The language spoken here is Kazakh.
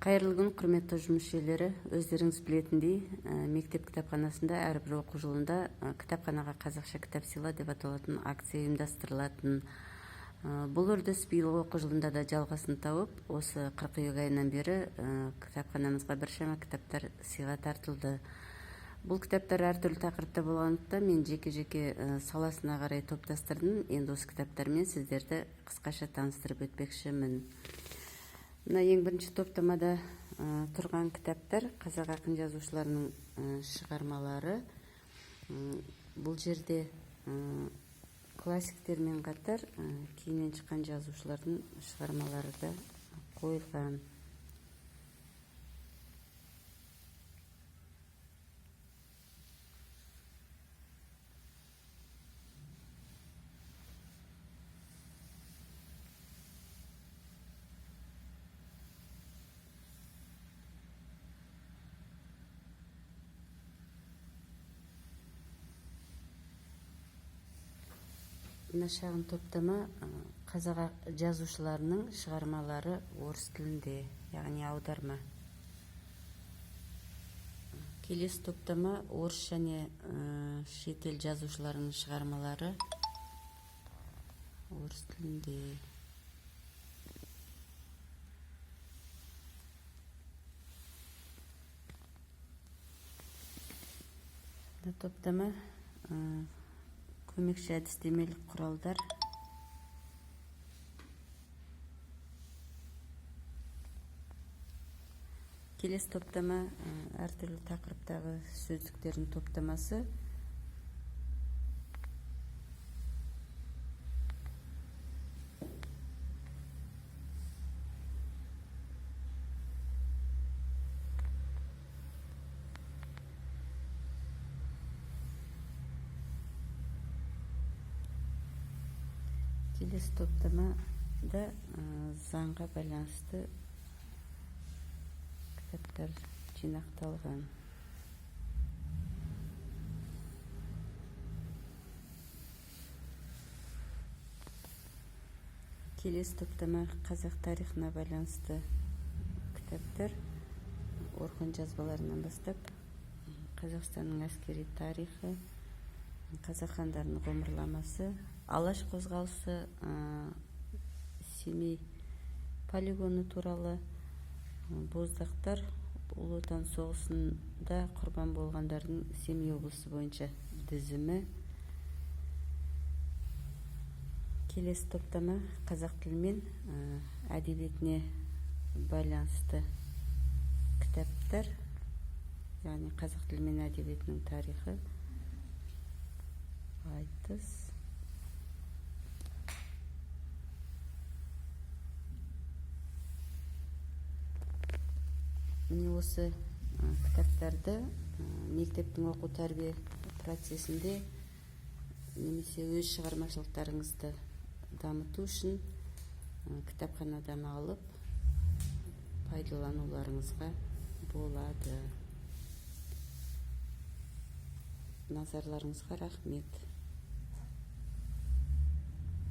Кайырлуу күн, құрметті ұжым мүшелері. Өздеріңіз білетіндей, мектеп кітапханасында әрбір оқу жылында кітапханаға қазақша кітап сыйла деп аталатын акция ұйымдастырылатын. Бұл үрдіс биылғы оқу жылында да жалғасын тауып, осы қыркүйек айынан бері кітапханамызға біршама кітаптар сыйға тартылды. Бұл кітаптар әртүрлі тақырыпта болғандықтан мен жеке-жеке саласына қарай топтастырдым. Енді осы кітаптармен сіздерді қысқаша таныстырып өтпекшімін. Мына ең бірінші топтамада тұрған кітаптар қазақ ақын жазушыларының шығармалары. Бұл жерде классиктермен қатар кейіннен шыққан жазушылардың шығармалары да қойылған. Мына шағын топтама қазақ жазушыларының шығармалары орыс тілінде, яғни аударма. Келесі топтама орыс және шетел жазушыларының шығармалары орыс тілінде. Мына топтама көмекші әдістемелік құралдар. Келесі топтама әртүрлі тақырыптағы сөздіктердің топтамасы. Келесі топтамада заңға байланысты кітаптар жинақталған. Келесі топтама қазақ тарихына байланысты кітаптар. Орхон жазбаларынан бастап Қазақстанның әскери тарихы, қазақ хандарының ғұмырламасы, Алаш қозғалысы, Семей полигоны туралы, боздақтар, Ұлы Отан соғысында құрбан болғандардың Семей облысы бойынша тізімі. Келесі топтама қазақ тілі мен әдебиетіне байланысты кітаптар, яғни қазақ тілі мен әдебиетінің тарихы, айтыс. Міне осы кітаптарды мектептің оқу тәрбие процесінде немесе өз шығармашылықтарыңызды дамыту үшін кітапханадан алып пайдалануларыңызға болады. Назарларыңызға рахмет.